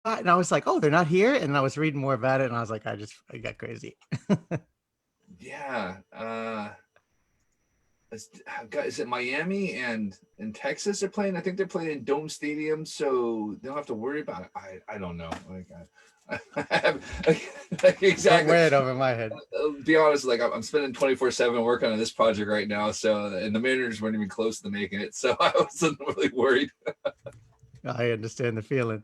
And I was like, oh, they're not here. And I was reading more about it, and I was like, I got crazy. Yeah. Is it Miami and Texas are playing? I think they're playing in dome stadium, so they don't have to worry about it. I don't know. I have, Don't exactly. wear it over my head. Be honest, like I'm spending 24/7 working on this project right now. So, and the Mariners weren't even close to making it, so I wasn't really worried. I understand the feeling.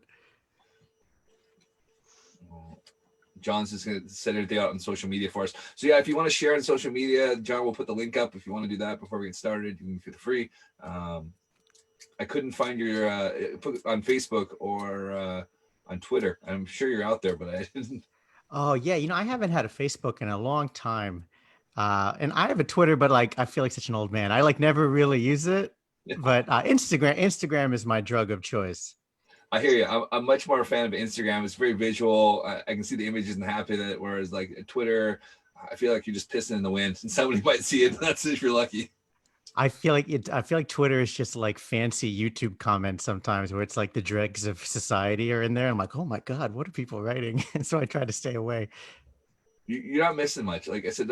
John's just gonna set everything out on social media for us. So yeah, if you want to share on social media, John will put the link up. If you want to do that before we get started, you can feel free. Um, I couldn't find your put on Facebook or on Twitter. I'm sure you're out there, but I didn't. Oh yeah, I haven't had a Facebook in a long time. And I have a Twitter, but like I feel like such an old man. I like never really use it. But Instagram is my drug of choice. I hear you. I'm much more a fan of Instagram. It's very visual. I can see the images and happy that. Whereas like Twitter, I feel like you're just pissing in the wind, and somebody might see it. That's if you're lucky. I feel like Twitter is just like fancy YouTube comments sometimes where it's like the dregs of society are in there. I'm like, oh my God, what are people writing? And so I try to stay away. You're not missing much. Like I said,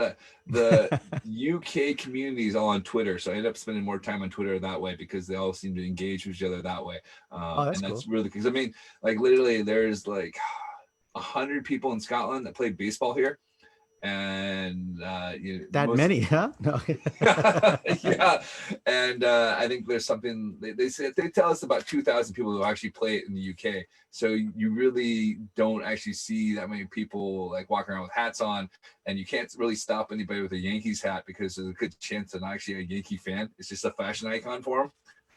the UK community is all on Twitter, so I end up spending more time on Twitter that way because they all seem to engage with each other that way, Oh, that's and that's cool. really because I mean, like literally, there's like 100 people in Scotland that play baseball here, and That most many, huh? No. yeah, and I think there's something they say they tell us about 2,000 people who actually play it in the UK. So you really don't actually see that many people like walking around with hats on, and you can't really stop anybody with a Yankees hat because there's a good chance they're not actually a Yankee fan. It's just a fashion icon for them.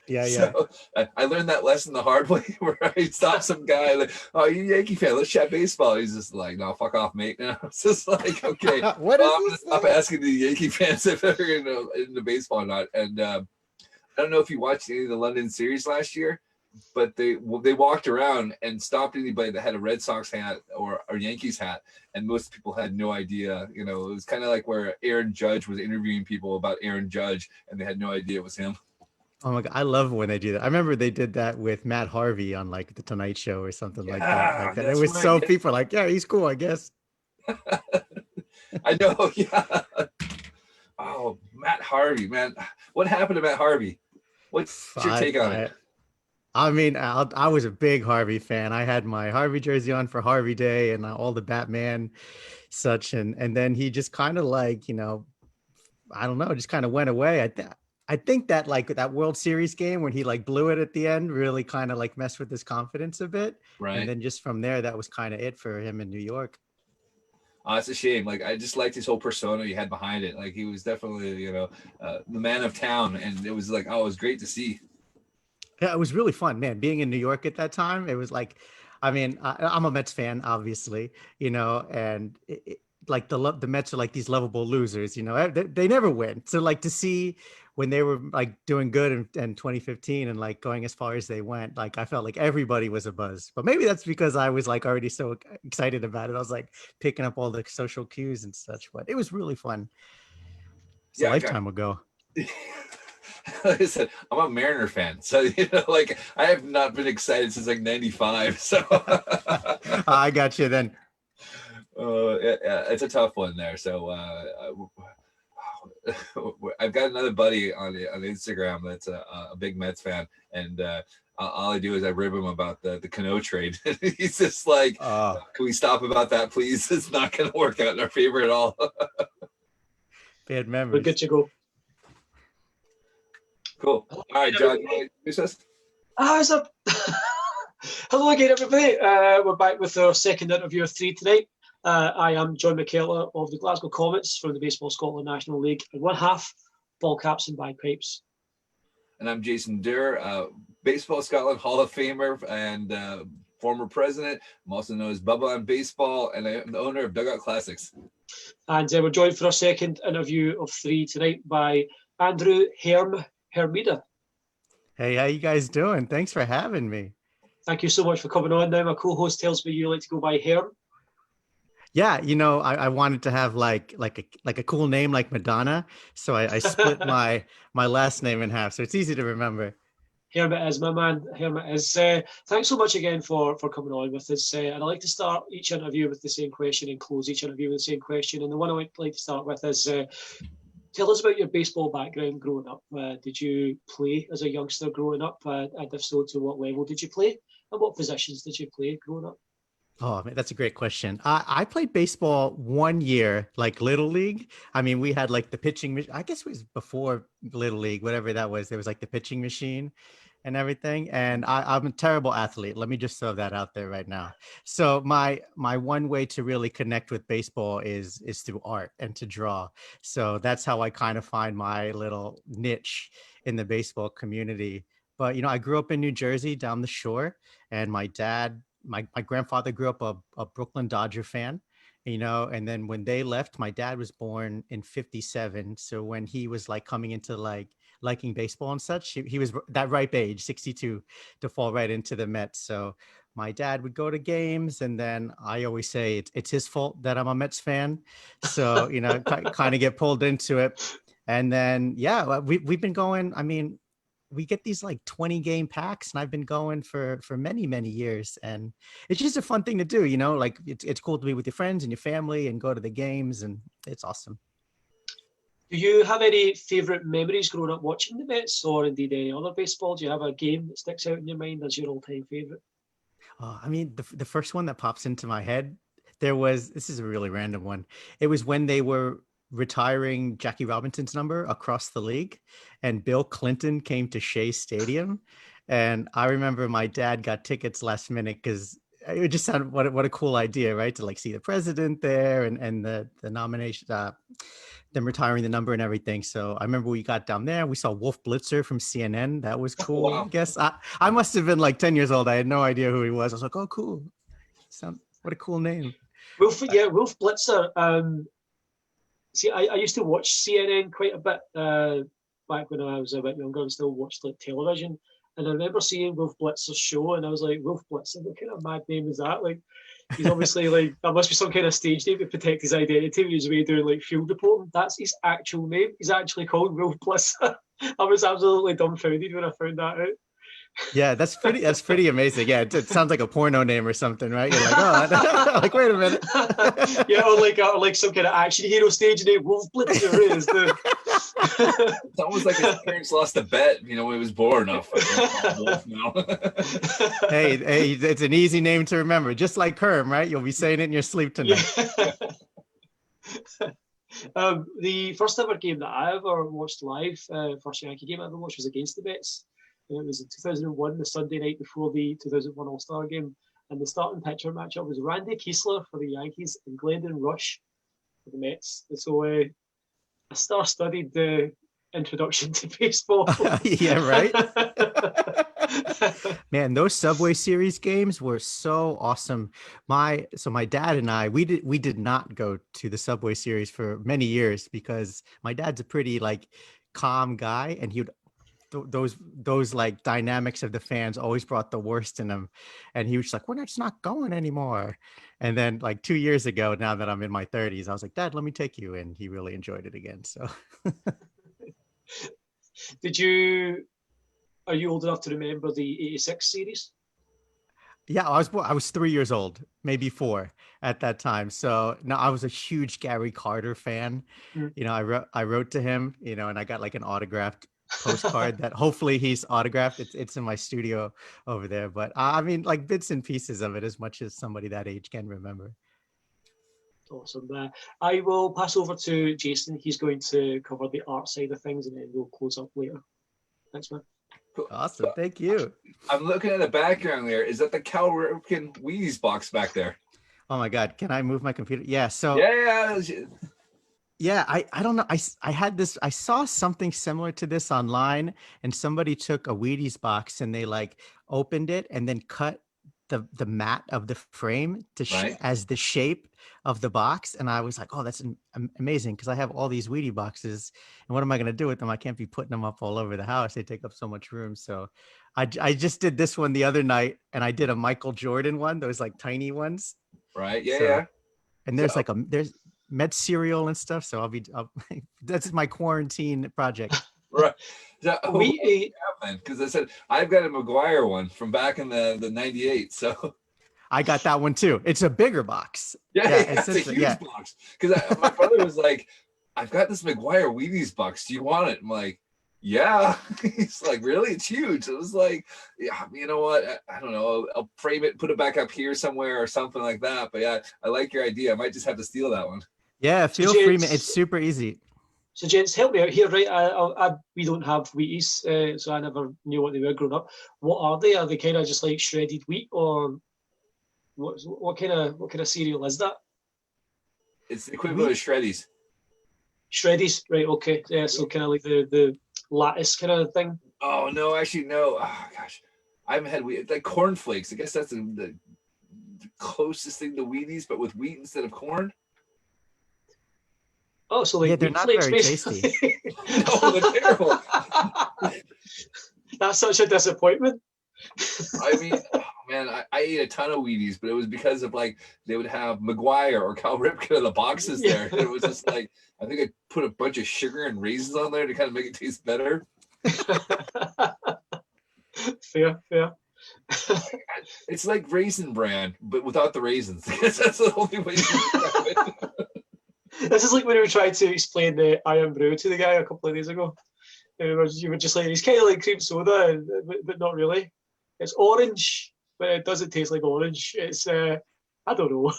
Yeah, yeah. So I learned that lesson the hard way, where I stopped some guy like, "Oh, you Yankee fan? Let's chat baseball." He's just like, "No, fuck off, mate." And I was just like, "Okay, What well, is I'm gonna this stop thing? asking the Yankee fans if they're into baseball or not." And I don't know if you watched any of the London series last year, but they walked around and stopped anybody that had a Red Sox hat or Yankees hat, and most people had no idea. You know, it was kind of like where Aaron Judge was interviewing people about Aaron Judge, and they had no idea it was him. Oh my God, I love when they do that. I remember they did that with Matt Harvey on like the Tonight Show or something like that. Like Yeah, that. It that's was right. so people are like, yeah, he's cool, I guess. I know. Yeah. Oh, Matt Harvey, man. What happened to Matt Harvey? What's your I, take on it? I, I mean, I was a big Harvey fan. I had my Harvey jersey on for Harvey Day and all the Batman such, and then he just kind of like, I don't know, just kind of went away. I think that like that World Series game when he like blew it at the end really kind of like messed with his confidence a bit, and Right. then just from there, that was kind of it for him in New York. It's a shame. Like I just liked his whole persona he had behind it. Like he was definitely, the man of town, and it was like, oh, it was great to see. Yeah, it was really fun, man. Being in New York at that time, it was like, I mean, I'm a Mets fan, obviously, and like the Mets are like these lovable losers, they never win. So like to see when they were like doing good in 2015 and like going as far as they went, like I felt like everybody was a buzz. But maybe that's because I was like already so excited about it. I was like picking up all the social cues and such. But it was really fun. It's a Yeah, okay. lifetime ago. Like I said, I'm a Mariner fan, so like I have not been excited since like '95. So I got you then. it's a tough one there. So I've got another buddy on Instagram that's a big Mets fan, and all I do is I rib him about the Cano trade. He's just like, Oh, "Can we stop about that, please? It's not going to work out in our favor at all." bad We're good memories. to go. Cool. All right, John, you want to introduce this? What's up? Hello again, everybody. We're back with our second interview of three tonight. I am John McKellar of the Glasgow Comets from the Baseball Scotland National League, and one half ball caps and bagpipes. And I'm Jason Durr, Baseball Scotland Hall of Famer and former president. I'm also known as Bubba on Baseball, and I'm the owner of Dugout Classics. And we're joined for our second interview of three tonight by Andrew Hermida. Hey, how you guys doing? Thanks for having me. Thank you so much for coming on. Now, my co-host tells me you like to go by Herm. Yeah, I wanted to have like a cool name like Madonna, so I split my last name in half, so it's easy to remember. Hermit is my man. Hermit is. Thanks so much again for coming on with us. And I like to start each interview with the same question and close each interview with the same question. And the one I would like to start with is, tell us about your baseball background growing up. Did you play as a youngster growing up? And if so, to what level did you play? And what positions did you play growing up? Oh, man, that's a great question. I played baseball 1 year, like Little League. I mean, we had like the pitching. I guess it was before Little League, whatever that was. There was like the pitching machine and everything. And I'm a terrible athlete. Let me just throw that out there right now. So my one way to really connect with baseball is through art and to draw. So that's how I kind of find my little niche in the baseball community. But I grew up in New Jersey down the shore, and my dad, my grandfather grew up a Brooklyn Dodger fan, and then when they left, my dad was born in 57. So when he was like coming into like liking baseball and such, he was that ripe age, 62, to fall right into the Mets. So my dad would go to games, and then I always say it's his fault that I'm a Mets fan. So, kind of get pulled into it. And then, yeah, we've been going, I mean, we get these like 20 game packs, and I've been going for many, many years. And it's just a fun thing to do, like it's cool to be with your friends and your family and go to the games, and it's awesome. Do you have any favourite memories growing up watching the Mets, or indeed any other baseball? Do you have a game that sticks out in your mind as your all-time favourite? I mean, the first one that pops into my head, this is a really random one. It was when they were retiring Jackie Robinson's number across the league, and Bill Clinton came to Shea Stadium. And I remember my dad got tickets last minute because it just sounded what a cool idea, right? To like see the president there and the nomination, them retiring the number and everything. So I remember we got down there. We saw Wolf Blitzer from CNN. That was cool. Wow. I guess I must have been like 10 years old. I had no idea who he was. I was like, oh, cool. What a cool name. Wolf Blitzer. See, I used to watch CNN quite a bit back when I was a bit younger and still watched like television. And I remember seeing Wolf Blitzer's show, and I was like, Wolf Blitzer, what kind of mad name is that? Like, he's obviously like, that must be some kind of stage name to protect his identity. He was away doing like field reporting. That's his actual name. He's actually called Wolf Blitzer. I was absolutely dumbfounded when I found that out. Yeah, that's pretty amazing. Yeah, it sounds like a porno name or something, right? You're like, oh, like, wait a minute. Yeah, or like some kind of action hero stage name. Wolf Blitzer is the. It's almost like his parents lost a bet, when he was born. Wolf now. Hey, it's an easy name to remember, just like Herm, right? You'll be saying it in your sleep tonight. Yeah. The first ever game that I ever watched live, first Yankee game I ever watched, was against the Mets. It was in 2001, the Sunday night before the 2001 All-Star game. And the starting pitcher matchup was Randy Kiesler for the Yankees and Glendon Rush for the Mets. And so I star-studied the introduction to baseball. Yeah, right? Man, those Subway Series games were so awesome. My dad and I, we did not go to the Subway Series for many years because my dad's a pretty like calm guy, and he would those like dynamics of the fans always brought the worst in him, and he was just like, we're just not going anymore. And then like 2 years ago, now that I'm in my 30s, I was like, Dad, let me take you, and he really enjoyed it again. So are you old enough to remember the 86 series? Yeah, I was 3 years old, maybe 4 at that time. So no, I was a huge Gary Carter fan. I wrote to him, and I got like an autographed postcard that hopefully he's autographed. It's in my studio over there. But I mean, like bits and pieces of it, as much as somebody that age can remember. Awesome. I will pass over to Jason. He's going to cover the art side of things, and then we'll close up later. Thanks, man. Awesome. Thank you. I'm looking at the background there. Is that the Cal Ripken Wheaties box back there? Oh my God. Can I move my computer? Yeah. So yeah, I don't know. I had this, I saw something similar to this online, and somebody took a Wheaties box and they like opened it and then cut the mat of the frame to as the shape of the box. And I was like, oh, that's amazing, because I have all these Wheatie boxes, and what am I going to do with them? I can't be putting them up all over the house. They take up so much room. So I just did this one the other night, and I did a Michael Jordan one, those like tiny ones. Right. Yeah. And there's there's Met cereal and stuff. So that's my quarantine project. Right. So, then, because I said I've got a McGuire one from back in the '98. So I got that one too. It's a bigger box. yeah, It's a huge box. Because my brother was like, "I've got this McGuire Wheaties box. Do you want it?" I'm like, "Yeah." He's like, "Really? It's huge." It was like, "Yeah, you know what? I don't know. I'll frame it, put it back up here somewhere or something like that." But yeah, I like your idea. I might just have to steal that one. Yeah, So feel free, man. gents, It's super easy. so gents, help me out here, right? We don't have Wheaties, so I never knew what they were growing up. What are they? Are they kind of just like shredded wheat, or what kind of cereal is that? It's the equivalent of Shreddies. Shreddies, right? Okay, yeah. So kind of like the lattice kind of thing. Oh no, actually no. Oh gosh, I haven't had wheat like cornflakes. I guess that's the closest thing to Wheaties, but with wheat instead of corn. Oh, so like Yeah, they're wheat not flakes, very basically. tasty. No, they're terrible. That's such a disappointment. I mean, oh, man, I ate a ton of Wheaties, but it was because of like they would have McGuire or Cal Ripken in the boxes there. And it was just like I think I put a bunch of sugar and raisins on there to kind of make it taste better. Fair. It's like Raisin Bran, but without the raisins. That's the only way you can describe it. This is like when we tried to explain the Iron Brew to the guy a couple of days ago. You were just like, he's kind of like cream soda, but not really. It's orange, but it doesn't taste like orange. It's I don't know.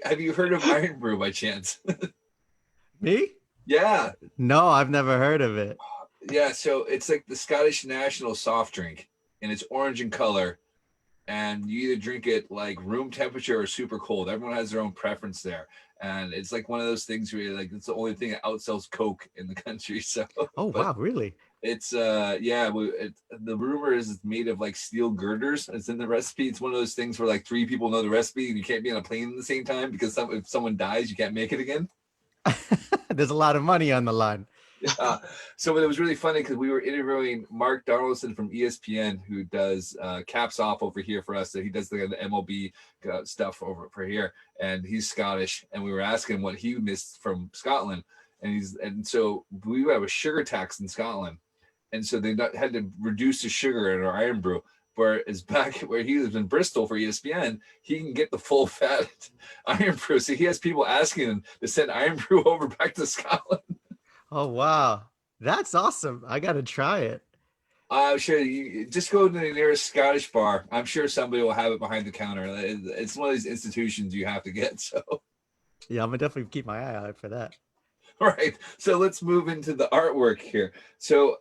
Have you heard of Iron Brew by chance? Me? Yeah. No, I've never heard of it. Yeah, so it's like the Scottish national soft drink, and it's orange in color, and you either drink it like room temperature or super cold. Everyone has their own preference there, and it's like one of those things where like it's the only thing that outsells Coke in the country. So, Oh, wow, really? it's the rumor is it's made of like steel girders. It's in the recipe. It's one of those things where like 3 people know the recipe, and you can't be on a plane at the same time because if someone dies, you can't make it again. There's a lot of money on the line. So it was really funny because we were interviewing Mark Donaldson from ESPN, who does caps off over here for us. So he does the MLB stuff over for here, and he's Scottish. And we were asking him what he missed from Scotland, and so we have a sugar tax in Scotland, and so they had to reduce the sugar in our Iron Brew. Whereas back where he lives in Bristol for ESPN, he can get the full fat Iron Brew. So he has people asking him to send Iron Brew over back to Scotland. Oh, wow. That's awesome. I got to try it. I'm sure you just go to the nearest Scottish bar. I'm sure somebody will have it behind the counter. It's one of these institutions you have to get. So, Yeah, I'm going to definitely keep my eye out for that. all right. So let's move into the artwork here. So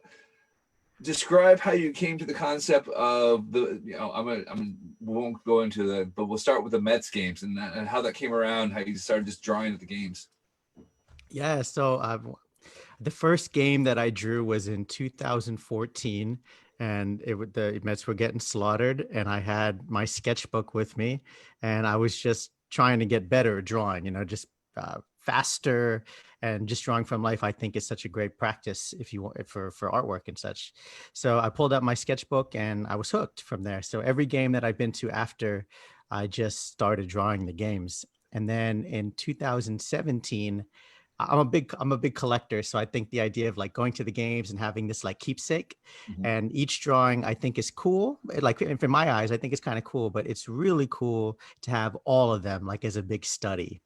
describe how you came to the concept of the, we won't go into that, but we'll start with the Mets games and how that came around, how you started just drawing at the games. Yeah, so the first game that I drew was in 2014, and the Mets were getting slaughtered, and I had my sketchbook with me, and I was just trying to get better at drawing, just faster, and just drawing from life. I think is such a great practice if you want for artwork and such. So I pulled out my sketchbook, and I was hooked from there. So every game that I've been to after, I just started drawing the games, and then in 2017. I'm a big collector, so I think the idea of like going to the games and having this like keepsake, and each drawing I think is cool. Like in my eyes, I think it's kind of cool, but it's really cool to have all of them like as a big study.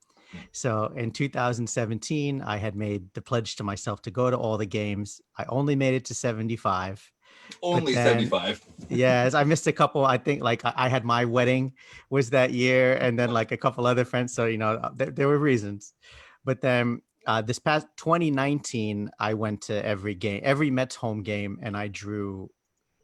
So in 2017, I had made the pledge to myself to go to all the games. I only made it to 75. Only 75. Yes, I missed a couple. I think like I had my wedding was that year, and then like a couple other friends. So there were reasons, but then. This past 2019, I went to every Mets home game, and I drew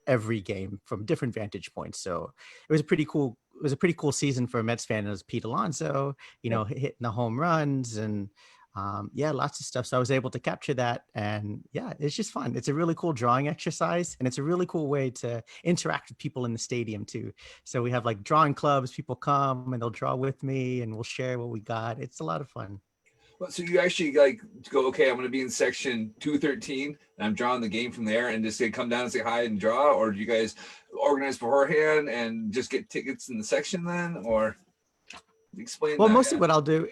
every game from different vantage points. So it was a pretty cool. It was a pretty cool season for a Mets fan. It was Pete Alonso, hitting the home runs, and lots of stuff. So I was able to capture that, and yeah, it's just fun. It's a really cool drawing exercise, and it's a really cool way to interact with people in the stadium too. So we have like drawing clubs. People come and they'll draw with me, and we'll share what we got. It's a lot of fun. Well, so you actually like go, okay, I'm going to be in section 213 and I'm drawing the game from there and just say, come down and say hi and draw, or do you guys organize beforehand and just get tickets in the section then, or explain? Well, that, mostly what I'll do,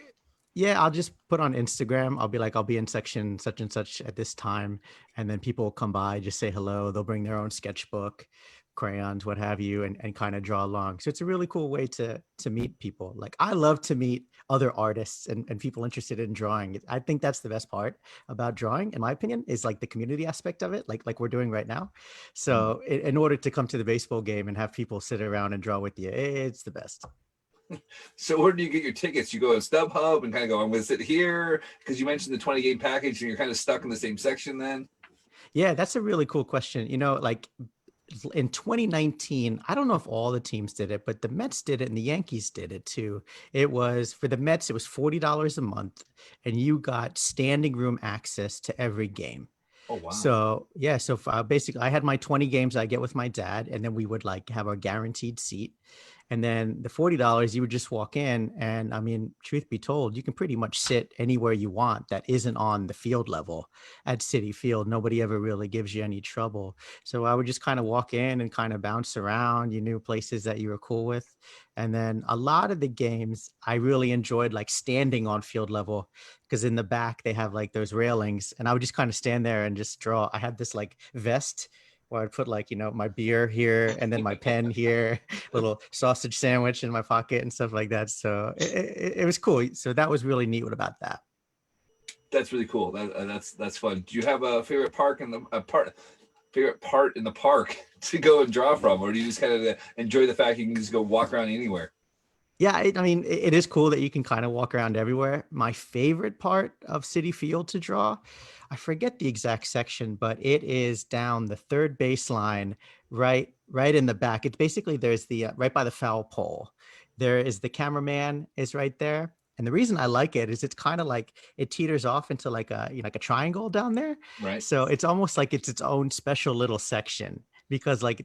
Yeah, I'll just put on Instagram. I'll be like, I'll be in section such and such at this time. And then people will come by, just say hello. They'll bring their own sketchbook, crayons, what have you, and kind of draw along. So it's a really cool way to meet people. Like I love to meet other artists and people interested in drawing. I think that's the best part about drawing, in my opinion, is like the community aspect of it, like we're doing right now. So in order to come to the baseball game and have people sit around and draw with you, it's the best. So where do you get your tickets? You go to StubHub and kind of go, I'm going to sit here because you mentioned the 20 game package and you're kind of stuck in the same section then. Yeah, that's a really cool question. Like in 2019, I don't know if all the teams did it, but the Mets did it and the Yankees did it too. It was for the Mets, it was $40 a month, and you got standing room access to every game. Oh, wow. So yeah, so basically, I had my 20 games I get with my dad, and then we would like have a guaranteed seat. And then the $40, you would just walk in. And I mean, truth be told, you can pretty much sit anywhere you want that isn't on the field level at Citi Field. Nobody ever really gives you any trouble. So I would just kind of walk in and kind of bounce around. You knew places that you were cool with. And then a lot of the games I really enjoyed like standing on field level, because in the back they have like those railings, and I would just kind of stand there and just draw. I had this like vest where I'd put like, my beer here and then my pen here, little sausage sandwich in my pocket and stuff like that. So it was cool. So that was really neat about that. That's really cool. That's fun. Do you have a favorite park in the favorite part in the park to go and draw from, or do you just kind of enjoy the fact you can just go walk around anywhere? Yeah, I mean, it is cool that you can kind of walk around everywhere. My favorite part of Citi Field to draw, I forget the exact section, but it is down the third baseline, right in the back. It's basically there's the right by the foul pole. There is the cameraman is right there. And the reason I like it is it's kind of like it teeters off into like like a triangle down there. Right. So it's almost like it's its own special little section, because like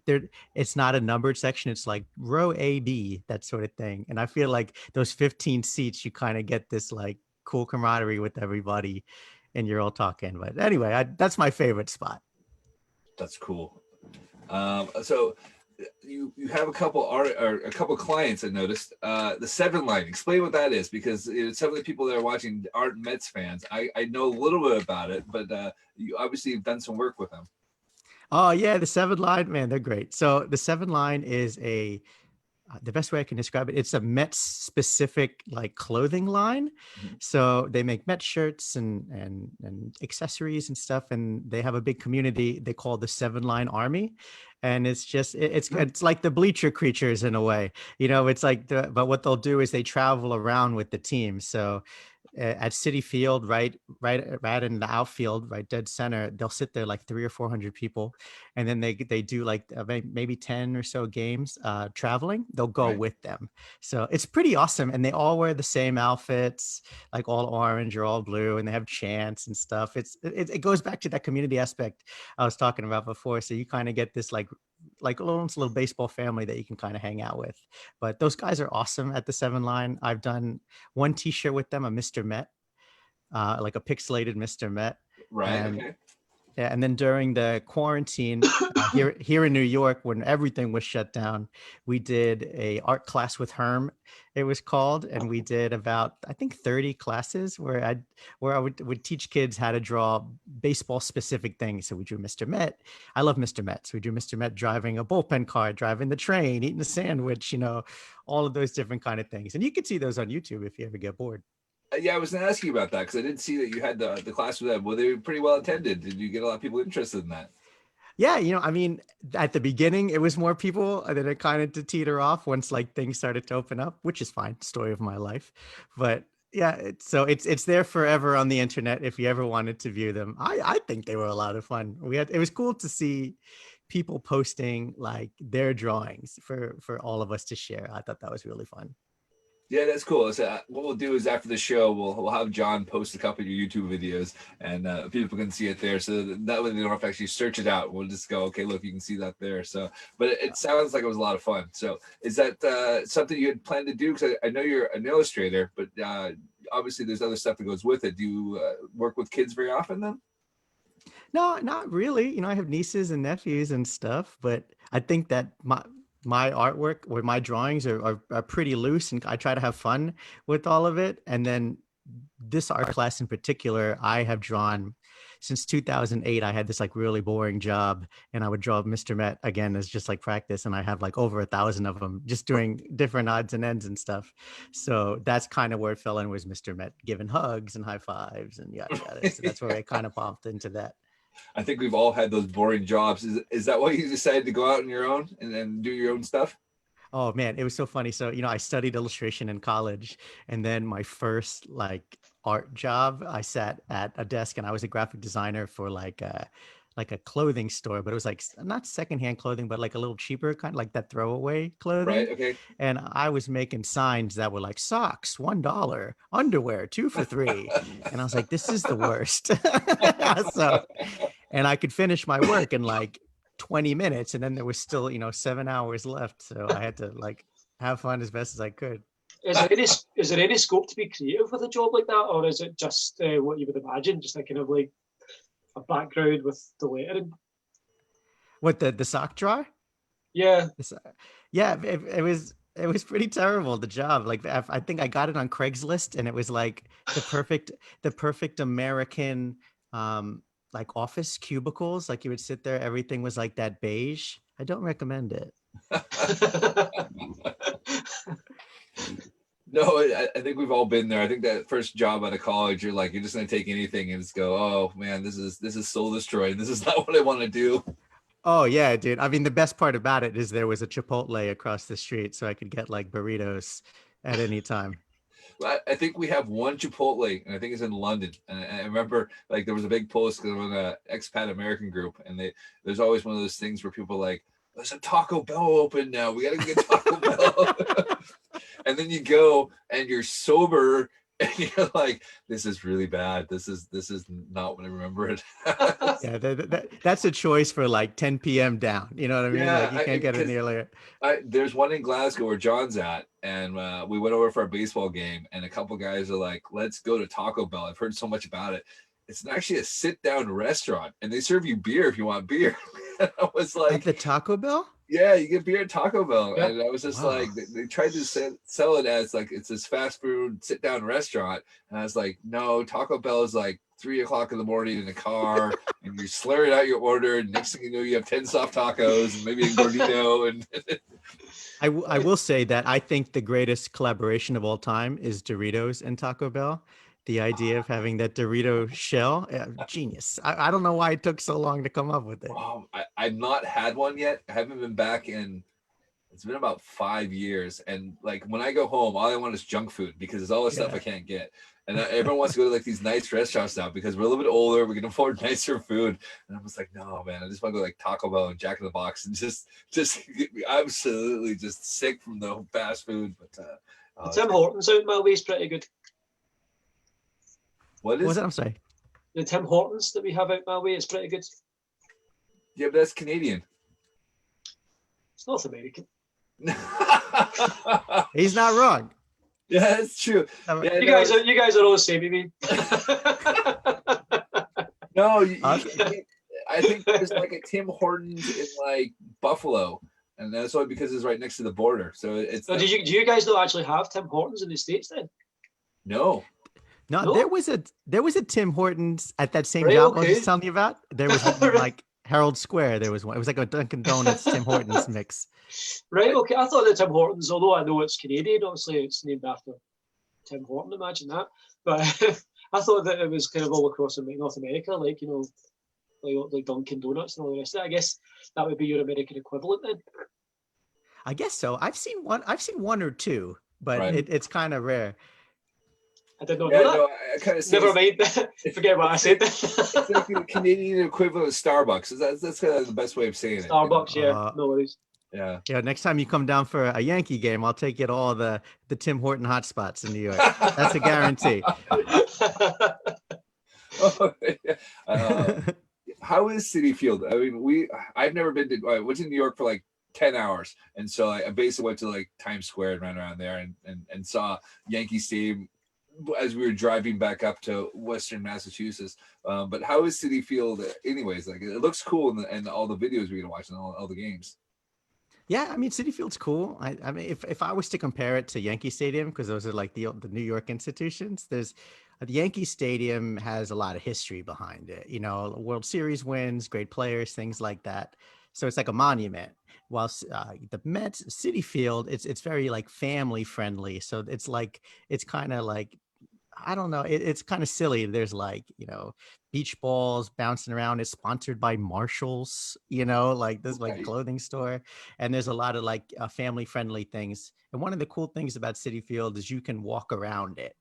it's not a numbered section. It's like row A, B, that sort of thing. And I feel like those 15 seats, you kind of get this like cool camaraderie with everybody and you're all talking. But anyway, that's my favorite spot. That's cool. So you have a couple or a couple clients I noticed. The 7 line. Explain what that is, because some of the people that are watching aren't Mets fans. I know a little bit about it, but you obviously have done some work with them. Oh yeah, the 7 line, man, they're great. So the 7 line is the best way I can describe it, it's a Mets specific like clothing line. Mhm. So they make Mets shirts and accessories and stuff, and they have a big community they call the 7 Line Army. And it's just it's like the bleacher creatures in a way. It's like but what they'll do is they travel around with the team. So at Citi Field, right in the outfield, right dead center, they'll sit there like 300 or 400 people, and then they do like maybe 10 or so games traveling. They'll go Right. with them, so it's pretty awesome. And they all wear the same outfits, like all orange or all blue, and they have chants and stuff. It goes back to that community aspect I was talking about before. So you kind of get this like a little baseball family that you can kind of hang out with. But those guys are awesome at the 7 line. I've done one t-shirt with them, a Mr. Met, like a pixelated Mr. Met. Right. And Okay. yeah, and then during the quarantine here in New York, when everything was shut down, we did a art class with Herm, it was called, and we did about I think 30 classes where I would teach kids how to draw baseball specific things. So we drew Mr. Met. I love Mr. Met. So we drew Mr. Met driving a bullpen car, driving the train, eating a sandwich, all of those different kind of things. And you can see those on YouTube if you ever get bored. Yeah, I was going to ask you about that because I didn't see that you had the class with them. Were they pretty well attended? Did you get a lot of people interested in that? Yeah, I mean, at the beginning, it was more people, and then it kind of to teeter off once like things started to open up, which is fine. Story of my life. But yeah, it's there forever on the internet if you ever wanted to view them. I think they were a lot of fun. It was cool to see people posting like their drawings for all of us to share. I thought that was really fun. Yeah, that's cool. So what we'll do is after the show, we'll have John post a couple of your YouTube videos, and people can see it there. So that way they don't have to actually search it out. We'll just go, okay, look, you can see that there. So, but it sounds like it was a lot of fun. So, is that something you had planned to do? Because I know you're an illustrator, but obviously there's other stuff that goes with it. Do you work with kids very often then? No, not really. I have nieces and nephews and stuff, but I think that my artwork or my drawings are pretty loose, and I try to have fun with all of it. And then this art class in particular, I have drawn since 2008. I had this like really boring job, and I would draw Mr. Met again as just like practice. And I have like over 1,000 of them just doing different odds and ends and stuff. So that's kind of where it fell in, was Mr. Met giving hugs and high fives and yada yada. So that's where I kind of popped into that. I think we've all had those boring jobs. Is that why you decided to go out on your own and do your own stuff? Oh man, it was so funny. So, I studied illustration in college, and then my first like art job, I sat at a desk and I was a graphic designer for like a clothing store, but it was like not secondhand clothing, but like a little cheaper kind of like that throwaway clothing. Right. Okay. And I was making signs that were like socks, $1, underwear, 2 for 3. And I was like, this is the worst. So, and I could finish my work in like 20 minutes, and then there was still 7 hours left, so I had to like have fun as best as I could. Is there any scope to be creative with a job like that, or is it just what you would imagine, just like kind of like a background with the lettering? What, the sock drawer? Yeah. Yeah, it was pretty terrible, the job. Like I think I got it on Craigslist, and it was like the perfect American like office cubicles. Like you would sit there, everything was like that beige. I don't recommend it. No, I think we've all been there. I think that first job out of college, you're just gonna take anything and just go, oh man, this is soul destroying. This is not what I want to do. Oh yeah, dude. I mean, the best part about it is there was a Chipotle across the street, so I could get like burritos at any time. I think we have one Chipotle, and I think it's in London. And I remember like there was a big post because I'm in an expat American group, and there's always one of those things where people are like, there's a Taco Bell open now. We gotta get Taco Bell. And then you go and you're sober and you're like, this is really bad. This is not what I remember it. Yeah, that's a choice for like 10 p.m. down. You know what I mean? Yeah, like you can't get it any earlier. There's one in Glasgow where John's at, and we went over for a baseball game, and a couple guys are like, let's go to Taco Bell. I've heard so much about it. It's actually a sit-down restaurant, and they serve you beer if you want beer. And I was like, at the Taco Bell? Yeah, you get beer at Taco Bell. Yep. And I was just Wow. like, they tried to sell it as like it's this fast food sit-down restaurant. And I was like, no, Taco Bell is like 3:00 in the morning in a car, and you're slurring out your order. And next thing you know, you have 10 soft tacos and maybe a gordito. And I will say that I think the greatest collaboration of all time is Doritos and Taco Bell. The idea of having that Dorito shell, genius. I don't know why it took so long to come up with it. I've not had one yet. I haven't been back it's been about 5 years. And like when I go home, all I want is junk food because it's all the stuff I can't get. And everyone wants to go to like these nice restaurants now because we're a little bit older. We can afford nicer food. And I'm just like, no, man, I just want to go like Taco Bell and Jack in the Box and just get me absolutely just sick from the fast food. But Tim Hortons out my way is pretty good. What What was is it? I'm sorry. The Tim Hortons that we have out my way is pretty good. Yeah, but that's Canadian. It's North American. He's not wrong. Yeah, that's true. Yeah, You guys are all the same, you mean? No, I think there's like a Tim Hortons in like Buffalo, and that's only because it's right next to the border. So it's. So do you guys not actually have Tim Hortons in the States then? No. No, there was a Tim Hortons at that same Right, job I was okay. just telling you about. There was one, like Herald Square. There was one. It was like a Dunkin' Donuts Tim Hortons mix. Right, okay. I thought that Tim Hortons, although I know it's Canadian, obviously it's named after Tim Horton, imagine that. But I thought that it was kind of all across North America, like, like Dunkin' Donuts and all the rest of it. I guess that would be your American equivalent then. I guess so. I've seen one or two, but Right. it's kind of rare. I did not Yeah, know that. no, I kind of Never mind. Forget what I said. It's like the Canadian equivalent of Starbucks. That's kind of the best way of saying it. Starbucks, yeah, no worries. Yeah. Yeah, next time you come down for a Yankee game, I'll take you to all the Tim Horton hotspots in New York. That's a guarantee. How is Citi Field? I mean, I've never been to. I went to New York for like 10 hours, and so I basically went to like Times Square and ran around there and saw Yankee Stadium as we were driving back up to Western Massachusetts. But how is Citi Field anyways? Like it looks cool and all the videos we're gonna watch and all the games. Yeah, I mean, Citi Field's cool. I mean, if I was to compare it to Yankee Stadium, because those are like the New York institutions, there's the Yankee Stadium has a lot of history behind it. You know, World Series wins, great players, things like that. So it's like a monument. While the Mets Citi Field, it's very like family friendly. So it's like it's kind of like I don't know. It's kind of silly. There's like, beach balls bouncing around. It's sponsored by Marshalls, like this like Right. clothing store. And there's a lot of like family friendly things. And one of the cool things about Citi Field is you can walk around it.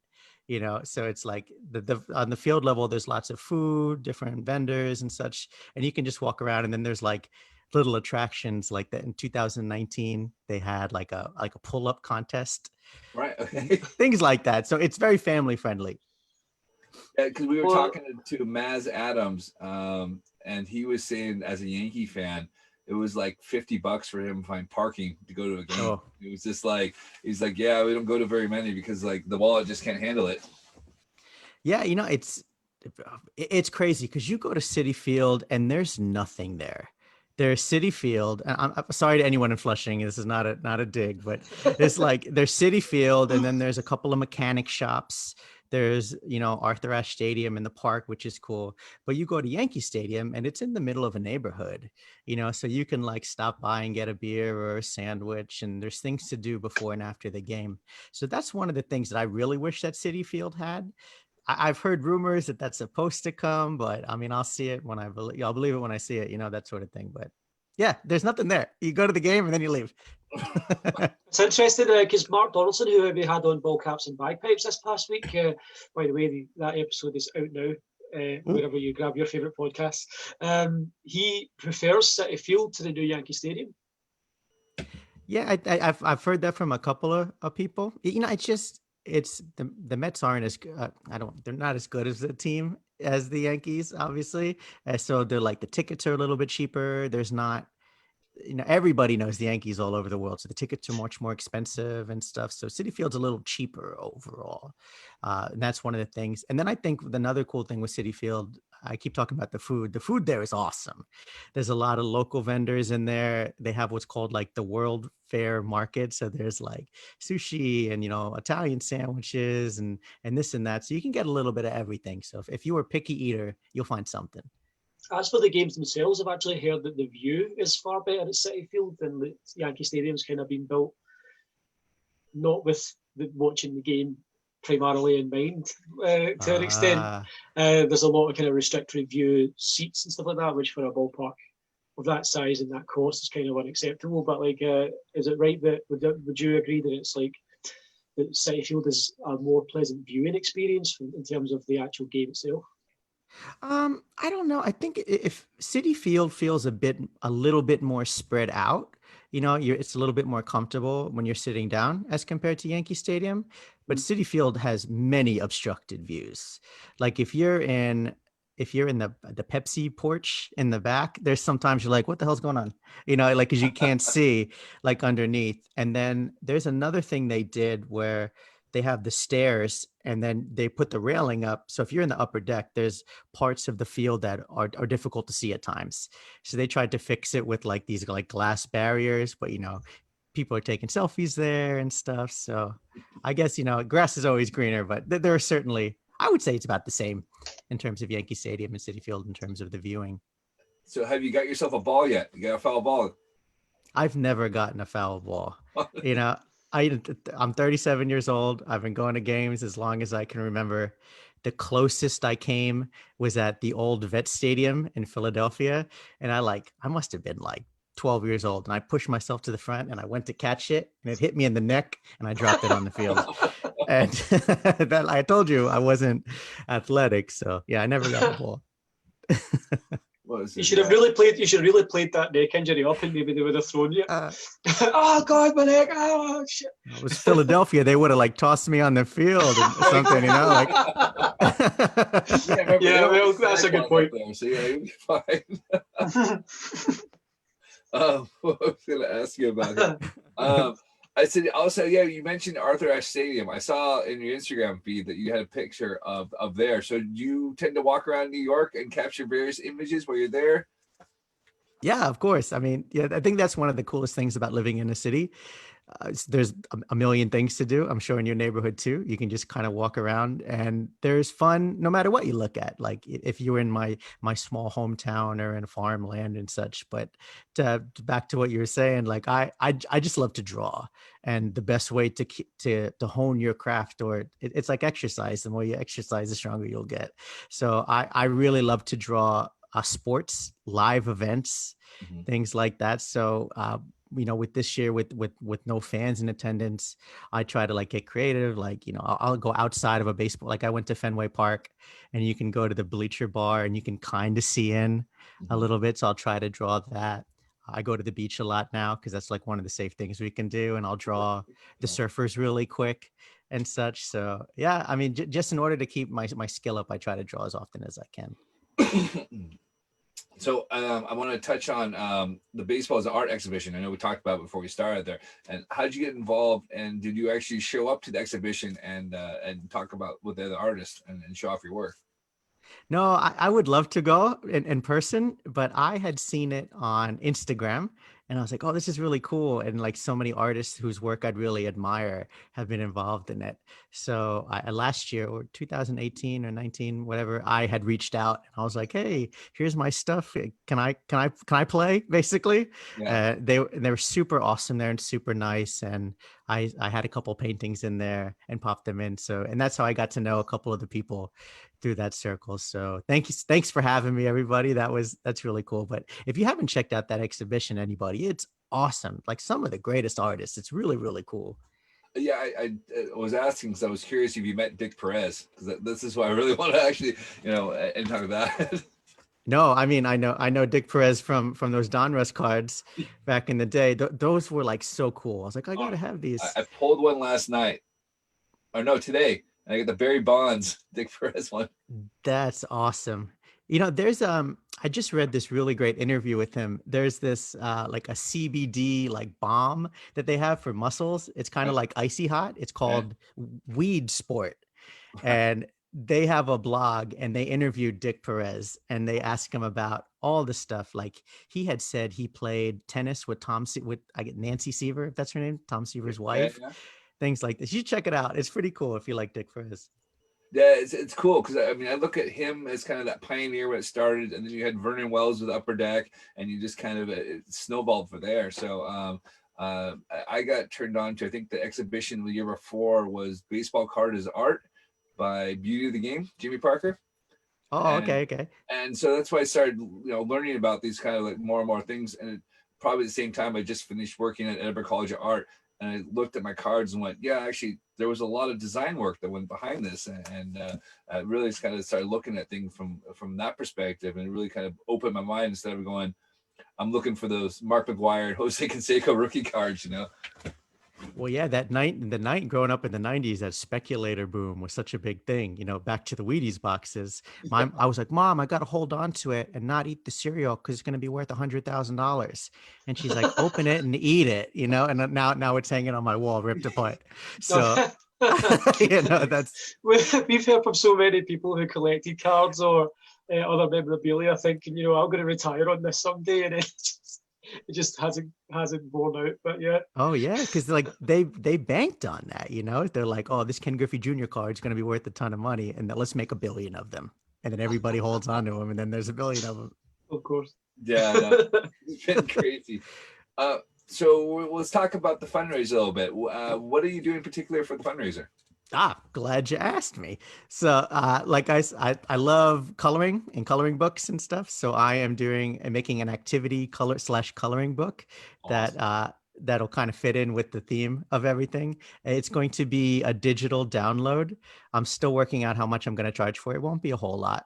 So it's like the on the field level, there's lots of food, different vendors and such, and you can just walk around. And then there's like little attractions like that. In 2019, they had like a pull-up contest, Right. Okay. things like that. So it's very family friendly. Because we were Well, talking to Maz Adams, and he was saying as a Yankee fan, it was like $50 for him to find parking to go to a game. Oh. It was just like he's like, yeah, we don't go to very many because like the wallet just can't handle it. Yeah, it's crazy because you go to Citi Field and there's nothing there. There's Citi Field, and I'm sorry to anyone in Flushing. This is not a dig, but it's like there's Citi Field, and then there's a couple of mechanic shops. There's Arthur Ashe Stadium in the park, which is cool. But you go to Yankee Stadium, and it's in the middle of a neighborhood. So you can like stop by and get a beer or a sandwich, and there's things to do before and after the game. So that's one of the things that I really wish that Citi Field had. I've heard rumors that that's supposed to come, but I mean, I'll see it when I'll believe it when I see it, that sort of thing. But yeah, there's nothing there. You go to the game and then you leave. It's interesting because Mark Donaldson, who we had on Ball Caps and Bagpipes this past week, by the way, that episode is out now, wherever you grab your favourite podcasts. He prefers Citi Field to the new Yankee Stadium. Yeah, I've heard that from a couple of people. It's the Mets aren't as good. They're not as good as a team as the Yankees, obviously. So they're like the tickets are a little bit cheaper. There's not, everybody knows the Yankees all over the world. So the tickets are much more expensive and stuff. So Citi Field's a little cheaper overall. And that's one of the things. And then I think another cool thing with Citi Field, I keep talking about the food. The food there is awesome. There's a lot of local vendors in there. They have what's called like the World Fair Market. So there's like sushi and, Italian sandwiches and this and that. So you can get a little bit of everything. So if you were a picky eater, you'll find something. As for the games themselves, I've actually heard that the view is far better at Citi Field, and the Yankee Stadium's kind of been built not with watching the game primarily in mind to an extent. There's a lot of kind of restricted view seats and stuff like that, which for a ballpark of that size and that cost is kind of unacceptable. But like, is it right that would you agree that it's like that Citi Field is a more pleasant viewing experience in terms of the actual game itself? I don't know. I think if Citi Field feels a little bit more spread out, it's a little bit more comfortable when you're sitting down as compared to Yankee Stadium. But Citi Field has many obstructed views. Like if you're in the Pepsi porch in the back, there's sometimes you're like, what the hell's going on? Like, cause you can't see like underneath. And then there's another thing they did where they have the stairs and then they put the railing up. So if you're in the upper deck, there's parts of the field that are difficult to see at times. So they tried to fix it with like these like glass barriers, but people are taking selfies there and stuff. So I guess, grass is always greener, but there are certainly, I would say it's about the same in terms of Yankee Stadium and Citi Field in terms of the viewing. So have you got yourself a ball yet? You got a foul ball? I've never gotten a foul ball. I'm 37 years old. I've been going to games as long as I can remember. The closest I came was at the old Vet Stadium in Philadelphia. And I must have been like 12 years old. And I pushed myself to the front and I went to catch it and it hit me in the neck and I dropped it on the field. And that I told you I wasn't athletic. So yeah, I never got the ball. You should have really played that neck injury up, and maybe they would have thrown you. Oh God, my neck! Oh shit! It was Philadelphia. They would have like tossed me on the field or something, like. Yeah, well, that's a good point. There, so yeah, you'll be fine. What I was going to ask you about it. I said also, yeah, you mentioned Arthur Ashe Stadium. I saw in your Instagram feed that you had a picture of there. So do you tend to walk around New York and capture various images while you're there? Yeah, of course. I mean, yeah, I think that's one of the coolest things about living in a city. There's a million things to do. I'm sure in your neighborhood too. You can just kind of walk around, and there's fun no matter what you look at. Like if you're in my small hometown or in farmland and such. But back to what you were saying, like I just love to draw, and the best way to hone your craft, or it's like exercise. The more you exercise, the stronger you'll get. So I really love to draw sports, live events, Mhm. things like that. So with this year with no fans in attendance, I try to like get creative. Like, I'll go outside of a baseball. Like I went to Fenway Park, and you can go to the bleacher bar and you can kind of see in a Mhm. little bit. So I'll try to draw that. I go to the beach a lot now because that's like one of the safe things we can do. And I'll draw the surfers really quick and such. So yeah, I mean, just in order to keep my skill up, I try to draw as often as I can. So I want to touch on the baseball as an art exhibition. I know we talked about it before we started there. And how did you get involved? And did you actually show up to the exhibition and talk about with the other artists and show off your work? No, I would love to go in person, but I had seen it on Instagram, and I was like, oh, this is really cool. And like so many artists whose work I'd really admire have been involved in it. So last year, or 2018 or 19, whatever, I had reached out and I was like, hey, here's my stuff. Can I play? Basically. Yeah. They were super awesome there and super nice. And I had a couple paintings in there and popped them in. So, and that's how I got to know a couple of the people through that circle. So thanks for having me, everybody. That's really cool. But if you haven't checked out that exhibition, anybody, it's awesome. Like some of the greatest artists. It's really, really cool. Yeah, I was asking because I was curious if you met Dick Perez, because this is why I really want to actually, and talk about that. No, I mean, I know Dick Perez from those Donruss cards back in the day. Those were like so cool. I was like, I gotta have these. I pulled one last night, or no, today. And I got the Barry Bonds Dick Perez one. That's awesome. There's I just read this really great interview with him. There's this like a CBD like balm that they have for muscles. It's kind of like icy hot. It's Okay. called Weed Sport. And they have a blog, and they interviewed Dick Perez, and they asked him about all the stuff. Like he had said he played tennis with I get Nancy Seaver, if that's her name, Tom Seaver's Yeah, wife, yeah. things like this. You check it out. It's pretty cool if you like Dick Perez. Yeah, it's cool because I mean I look at him as kind of that pioneer when it started, and then you had Vernon Wells with Upper Deck, and you just kind of it snowballed for there. So I got turned on to, I think the exhibition the year before was Baseball Card as Art by Beauty of the Game, Jimmy Parker, Oh, and okay. and so that's why I started learning about these kind of like more and more things, and probably at the same time I just finished working at Edinburgh College of Art, and I looked at my cards and went, yeah, actually there was a lot of design work that went behind this, and I really just kind of started looking at things from that perspective, and it really kind of opened my mind instead of going, I'm looking for those Mark McGuire and Jose Canseco rookie cards. Well, yeah, the night growing up in the 90s, that speculator boom was such a big thing, back to the Wheaties boxes. I was like, Mom, I got to hold on to it and not eat the cereal because it's going to be worth $100,000. And she's like, open it and eat it, and now it's hanging on my wall, ripped apart. So, that's, We've heard from so many people who collected cards or other memorabilia thinking, I'm going to retire on this someday, and it just hasn't borne out. But yeah. oh yeah, because like they banked on that, They're like, oh, this Ken Griffey Jr. card is going to be worth a ton of money, and then let's make 1 billion of them, and then everybody holds on to them, and then there's 1 billion of them. Of course. Yeah, no, it's been crazy. So let's talk about the fundraiser a little bit. What are you doing in particular for the fundraiser? Glad you asked me. So, like I love coloring and coloring books and stuff. So I am doing and making an activity coloring book Awesome. that'll kind of fit in with the theme of everything. It's going to be a digital download. I'm still working out how much I'm going to charge for it. It won't be a whole lot.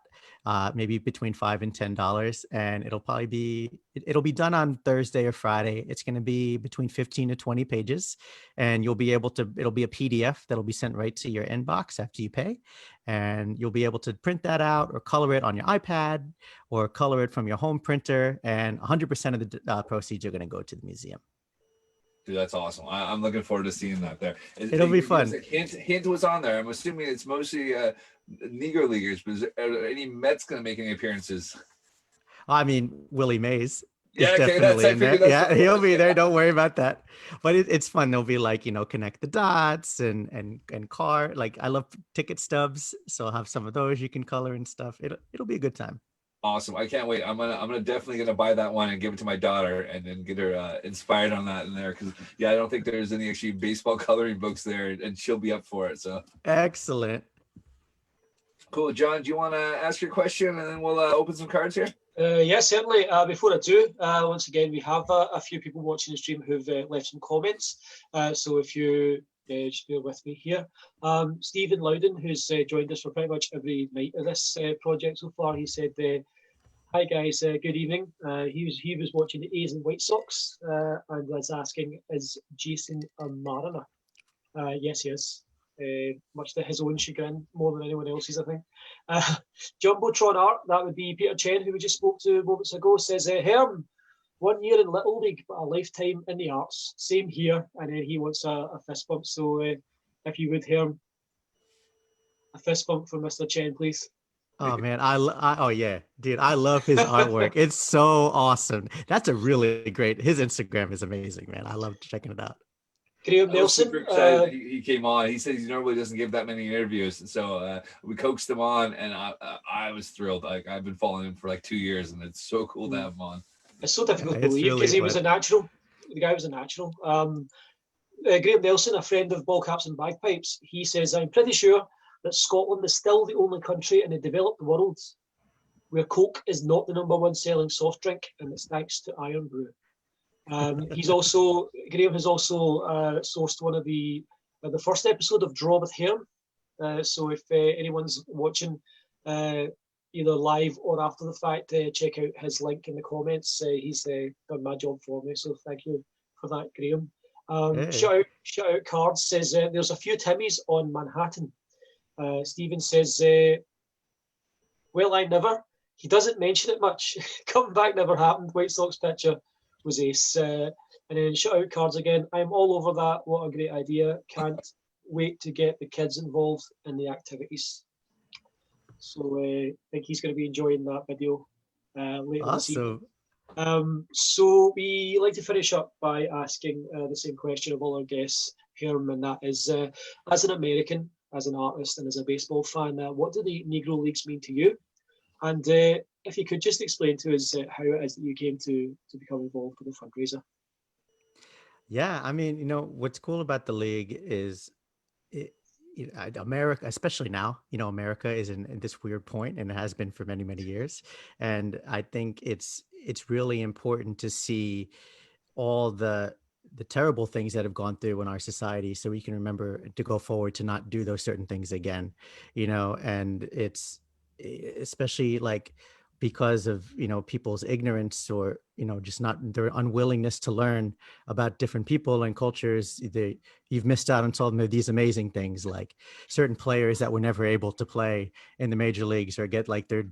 Maybe between $5 and $10, and it'll be done on Thursday or Friday. It's going to be between 15 to 20 pages, and it'll be a PDF that'll be sent right to your inbox after you pay, and you'll be able to print that out or color it on your iPad or color it from your home printer, and 100% of the proceeds are going to go to the museum. Dude, that's awesome. I'm looking forward to seeing that there. It'll be fun. Hint what's on there. I'm assuming it's mostly Negro Leaguers, but are any Mets going to make any appearances? I mean, Willie Mays. Yeah, okay, definitely I in there. figured that's Yeah, what it he'll was. be there. Don't worry about that. But it's fun. They'll be like, connect the dots and car. Like I love ticket stubs, so I'll have some of those you can color and stuff. It'll be a good time. Awesome. I can't wait. I'm gonna definitely gonna buy that one and give it to my daughter and then get her inspired on that in there because yeah, I don't think there's any actually baseball coloring books there and she'll be up for it. So Excellent. cool. John, do you want to ask your question and then we'll open some cards here? Yes, certainly. Before I do, once again, we have a few people watching the stream who've left some comments. So if you just bear with me here. Stephen Loudon, who's joined us for pretty much every night of this project so far, he said, hi guys, good evening. He was watching the A's and White Sox and was asking, is Jason a Mariner? Yes, he is. Much to his own chagrin, more than anyone else's, I think. Jumbotron Art, that would be Peter Chen, who we just spoke to moments ago, says, Herm, 1 year in Little League, but a lifetime in the arts. Same here. And then he wants a fist bump. So if you would, Herm, a fist bump for Mr. Chen, please. Oh man, oh yeah, dude, I love his artwork. It's so awesome. That's a really great. His Instagram is amazing, man. I love checking it out. Graham I was Nelson. super excited that he came on. He says he normally doesn't give that many interviews, and so we coaxed him on, and I was thrilled. Like I've been following him for like 2 years, and it's so cool to have him on. It's so difficult Yeah, to it's believe because really he was fun. a natural. The guy was a natural. Graham Nelson, a friend of Ball Caps and Bagpipes, he says, I'm pretty sure that Scotland is still the only country in the developed world where Coke is not the #1 selling soft drink, and it's thanks to Iron Brew. Graham has also sourced one of the first episode of Draw with Herm. So if anyone's watching either live or after the fact, check out his link in the comments. He's done my job for me, so thank you for that, Graham. Hey. Shout out Cards says there's a few Timmys on Manhattan. Stephen says, well, I never. He doesn't mention it much. Coming back never happened. White Sox pitcher was ace. And then shout out Cards again. I'm all over that. What a great idea. Can't wait to get the kids involved in the activities. So I think he's going to be enjoying that video later this evening. Awesome. So we like to finish up by asking the same question of all our guests here, and that is, as an American, as an artist, and as a baseball fan, what do the Negro Leagues mean to you? And if you could just explain to us how it is that you came to become involved with the fundraiser. Yeah, I mean, what's cool about the league is America, especially now, America is in this weird point, and it has been for many, many years. And I think it's really important to see all the terrible things that have gone through in our society, so we can remember to go forward to not do those certain things again. And it's especially like because of people's ignorance, or just not their unwillingness to learn about different people and cultures. You've missed out on some of these amazing things, like certain players that were never able to play in the major leagues or get like their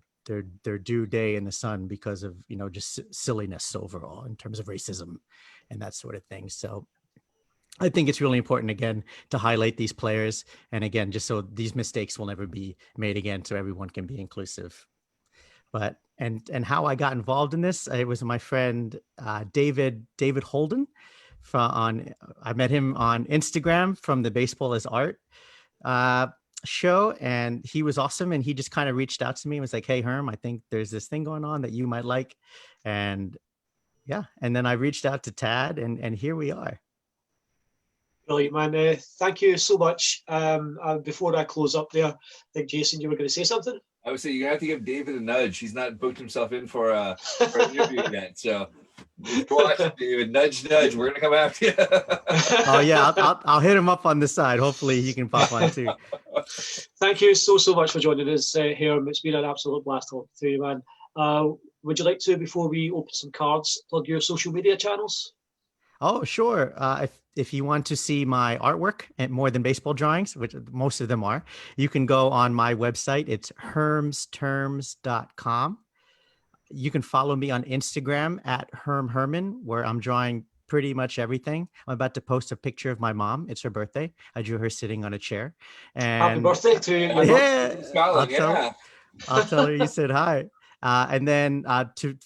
due day in the sun because of just silliness overall in terms of racism and that sort of thing. So I think it's really important, again, to highlight these players, and again, just so these mistakes will never be made again, so everyone can be inclusive. But and how I got involved in this, it was my friend David Holden. I met him on Instagram from the Baseball is Art show, and he was awesome. And he just kind of reached out to me and was like, "Hey, Herm, I think there's this thing going on that you might like." And yeah, and then I reached out to Tad, and here we are. Brilliant, man. Thank you so much. Before I close up there, I think, Jason, you were going to say something? I would say you have to give David a nudge. He's not booked himself in for an interview yet. So just watch, David. Nudge, nudge. We're going to come after you. Oh, yeah. I'll hit him up on the side. Hopefully he can pop on too. Thank you so much for joining us here. It's been an absolute blast talking to you, man. Would you like to, before we open some cards, plug your social media channels? Oh, sure. If you want to see my artwork and more than baseball drawings, which most of them are, you can go on my website. It's hermsterms.com. You can follow me on Instagram at Herm Herman, where I'm drawing pretty much everything. I'm about to post a picture of my mom. It's her birthday. I drew her sitting on a chair. And happy birthday to you. Yeah, Scotland, I'll tell her you said hi. And then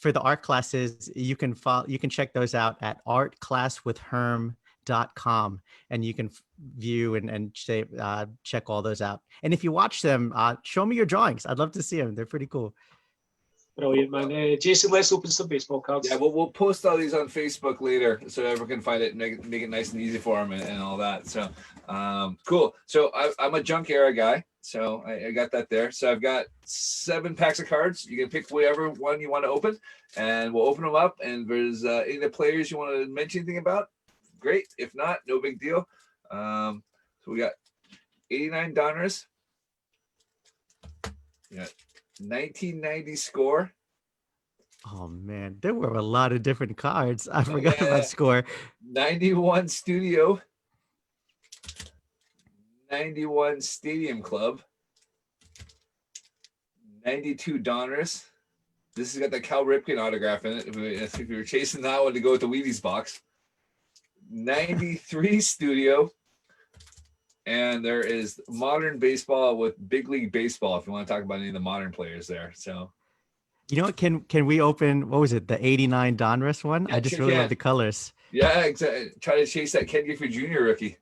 for the art classes, you can check those out at artclasswithherm.com, and you can view and check all those out. And if you watch them, show me your drawings. I'd love to see them. They're pretty cool. Brilliant, man. Jason, let's open some baseball cards. Yeah, we'll post all these on Facebook later so everyone can find it and make it nice and easy for them and all that. So cool. So I'm a junk era guy. So I got that there. So I've got 7 packs of cards. You can pick whatever one you want to open, and we'll open them up. And if there's any of the players you want to mention anything about, great. If not, no big deal. So we got 89 Donruss. Yeah. 1990 score. Oh man, there were a lot of different cards. I forgot about score. 91 studio. 91 Stadium Club. 92 Donruss. This has got the Cal Ripken autograph in it. If you were chasing that one to go with the Wheaties box. 93 studio. And there is modern baseball with Big League Baseball, if you want to talk about any of the modern players there. So, you know what? Can we open, what was it, the 89 Donruss one? Yeah, I just sure really can. love the colors. Yeah, exactly. Try to chase that Ken Griffey Jr. rookie.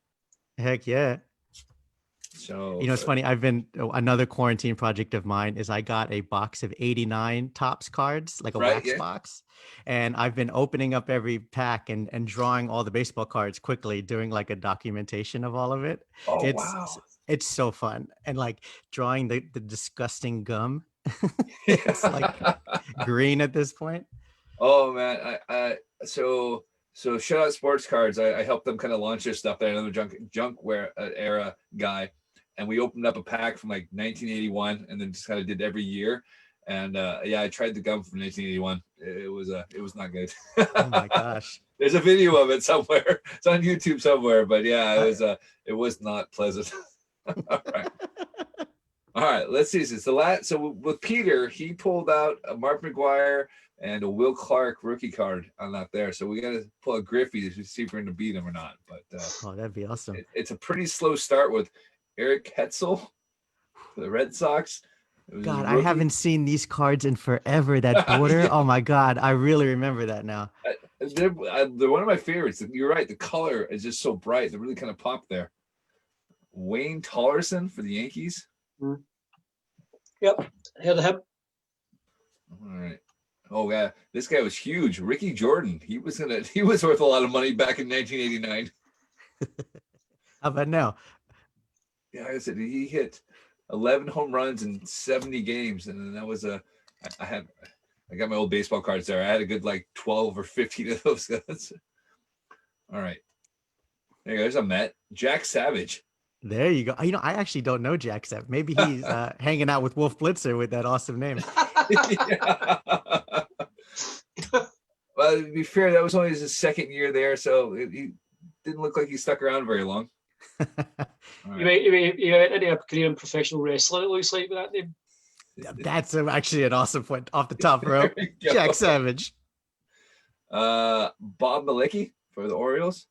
Heck yeah. So, You know, it's funny. Another quarantine project of mine is I got a box of 89 Topps cards, like a wax box. And I've been opening up every pack and drawing all the baseball cards quickly, doing like a documentation of all of it. Oh, wow. It's so fun. And like drawing the disgusting gum. It's like green at this point. Oh man. So shout out Sports Cards. I helped them kind of launch their stuff there. I'm a junkware era guy. And we opened up a pack from like 1981 and then just kind of did every year. And I tried the gum from 1981. It was not good. Oh my gosh. There's a video of it somewhere. It's on YouTube somewhere, but yeah, it was not pleasant. All right. Let's see. So with Peter, he pulled out a Mark McGuire and a Will Clark rookie card on that there. So we got to pull a Griffey to see if we're going to beat him or not. But that'd be awesome. It's a pretty slow start with Eric Hetzel for the Red Sox. God, I haven't seen these cards in forever. That border. Oh my God. I really remember that now. They're one of my favorites. You're right. The color is just so bright. They really kind of pop there. Wayne Tollerson for the Yankees. Mm. Yep. Heard of him. All right. Oh yeah. This guy was huge. Ricky Jordan. He was worth a lot of money back in 1989. How about now? Yeah, like I said, he hit 11 home runs in 70 games, and then that was I got my old baseball cards there. I had a good like 12 or 15 of those guys. All right, there you go. There's a Met. Jack Savage. There you go. You know, I actually don't know Jack Savage. Maybe he's hanging out with Wolf Blitzer with that awesome name. Well, to be fair, that was only his second year there, so he didn't look like he stuck around very long. Right. You had any career in professional wrestling, it looks like, with that name. That's actually an awesome point off the top row. Jack Savage. Bob Malicki for the Orioles.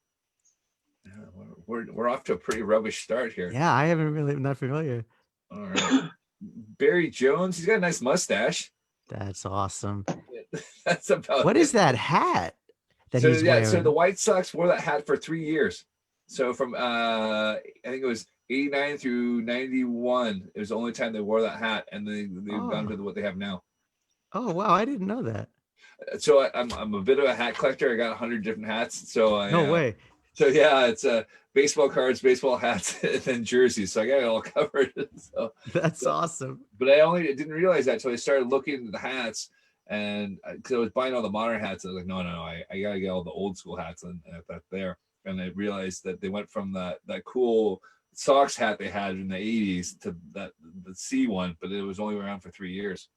We're off to a pretty rubbish start here. Yeah, I'm not familiar. All right. Barry Jones, he's got a nice mustache. That's awesome. That's about What is that hat that he's wearing? So the White Sox wore that hat for 3 years. So from I think it was 89 through 91, it was the only time they wore that hat, and they've gone to what they have now. Oh wow, I didn't know that. So I'm a bit of a hat collector. I got 100 different hats. So no way. So yeah, it's baseball cards, baseball hats, and then jerseys. So I got it all covered. That's awesome. But I didn't realize that until I started looking at the hats, and because I was buying all the modern hats, I was like, no, I gotta get all the old school hats and that there. And I realized that they went from that cool Sox hat they had in the 80s to the C one, but it was only around for 3 years.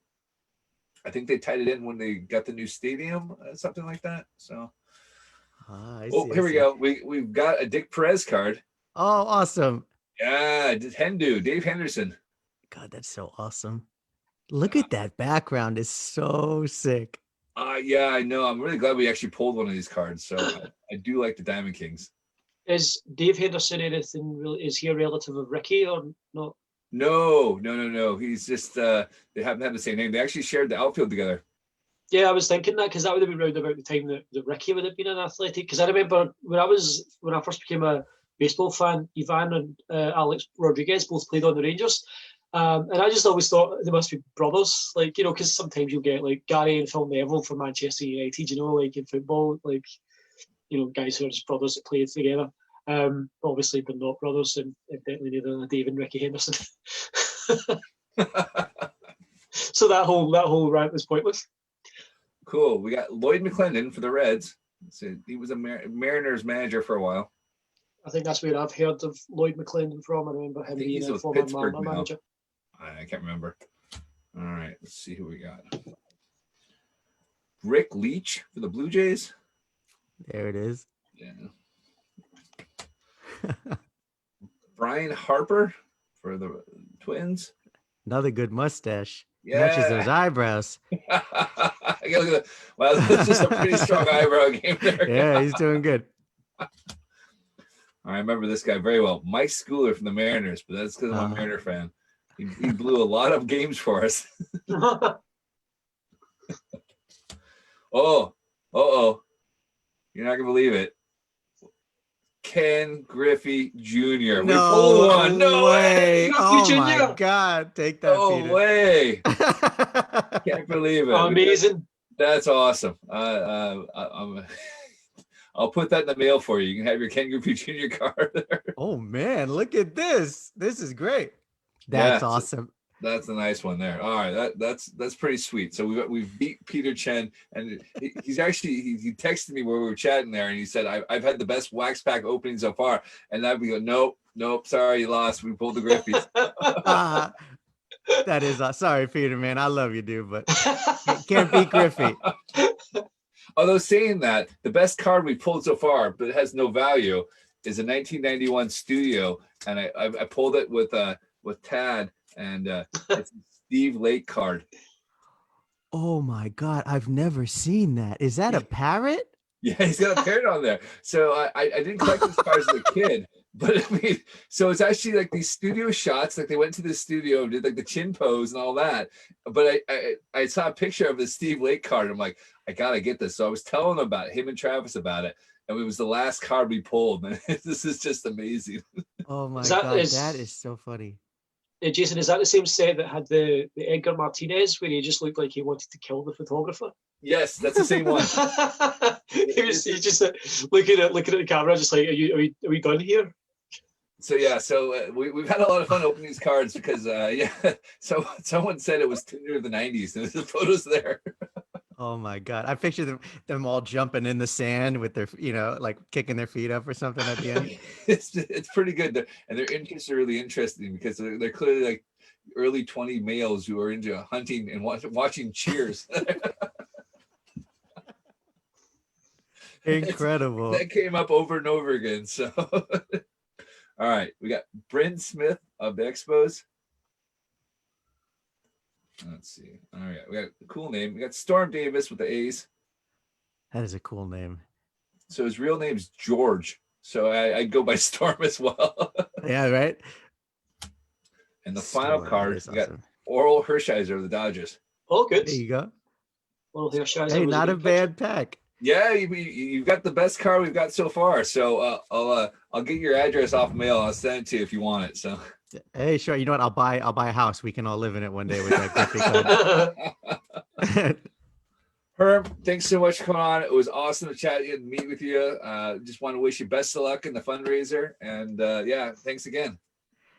I think they tied it in when they got the new stadium, something like that. So, here we go. We've got a Dick Perez card. Oh, awesome! Yeah, Dave Henderson. God, that's so awesome. Look at that background; it's so sick. Yeah, I know. I'm really glad we actually pulled one of these cards. So I do like the Diamond Kings. Is Dave Henderson anything? Is he a relative of Ricky or not? No. He's just they happen to have the same name. They actually shared the outfield together. Yeah, I was thinking that because that would have been round about the time that Ricky would have been an Athletic. Because I remember when I first became a baseball fan, Ivan and Alex Rodriguez both played on the Rangers. And I just always thought they must be brothers, like, because sometimes you'll get like Gary and Phil Neville from Manchester United, like in football, like, guys who are just brothers that play together. Obviously, they're not brothers, and definitely neither are Dave and Ricky Henderson. So that whole rant was pointless. Cool. We got Lloyd McClendon for the Reds. So he was a Mariners manager for a while. I think that's where I've heard of Lloyd McClendon from. I remember him being a former Mariner manager. I can't remember. All right, let's see who we got. Rick Leach for the Blue Jays. There it is. Yeah. Brian Harper for the Twins. Another good mustache. Yeah. Matches those eyebrows. I gotta look at that. Wow, that's just a pretty strong eyebrow game there. Yeah, he's doing good. I remember this guy very well. Mike Schooler from the Mariners, but that's because I'm a Mariner fan. He blew a lot of games for us. Oh. You're not going to believe it. Ken Griffey Jr. We pulled one. No way. Oh, my God. Take that, No Peter. way. Can't believe it. Amazing. That's awesome. I'll put that in the mail for you. You can have your Ken Griffey Jr. card there. Oh, man. Look at this. This is great. That's awesome. That's a nice one there. All right, that's pretty sweet. So we've beat Peter Chen, and he's actually he texted me where we were chatting there, and he said I've had the best wax pack opening so far, and I'd be going, nope, sorry, you lost. We pulled the Griffies. That is sorry, Peter, man. I love you, dude, but can't beat Griffey. Although saying that, the best card we pulled so far, but it has no value, is a 1991 Studio, and I pulled it with Tad. And it's a Steve Lake card. Oh my God, I've never seen that. Is that a parrot? Yeah, he's got a parrot on there. So I didn't collect these cards as a kid, but I mean, so it's actually like these studio shots, like they went to the studio and did like the chin pose and all that. But I saw a picture of the Steve Lake card. I'm like, I gotta get this. So I was telling him and Travis about it. And it was the last card we pulled. Man, this is just amazing. Oh my God, that is so funny. Jason, is that the same set that had the Edgar Martinez where he just looked like he wanted to kill the photographer? Yes, that's the same one. He's just looking at the camera, just like, are we done here? So yeah, we've had a lot of fun opening these cards because so someone said it was Tinder of the 90s, and the photos there. Oh my God, I picture them all jumping in the sand with their, like kicking their feet up or something at the end. It's pretty good, and their interests are really interesting because they're clearly like early 20 males who are into hunting and watching Cheers. Incredible. That came up over and over again. So, all right, we got Bryn Smith of the Expos. Let's see. All right, we got a cool name. We got Storm Davis with the A's. That is a cool name. So his real name's George. So I go by Storm as well. Yeah, right. And the final card, we got Oral Hershiser of the Dodgers. Oh, good. There you go. Oral Hershiser. Hey, not a bad pack. Yeah, you've got the best card we've got so far. So I'll get your address off mail. I'll send it to you if you want it. So. Hey, sure. You know what? I'll buy a house. We can all live in it one day with that Griffey card. Herm, thanks so much for coming on. It was awesome to chat and meet with you. Just want to wish you best of luck in the fundraiser. And thanks again.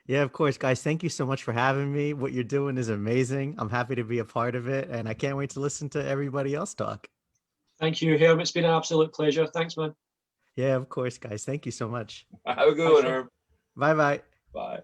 Yeah, of course, guys. Thank you so much for having me. What you're doing is amazing. I'm happy to be a part of it, and I can't wait to listen to everybody else talk. Thank you, Herm. It's been an absolute pleasure. Thanks, man. Yeah, of course, guys. Thank you so much. Have a good one, Herm. Bye-bye. Bye.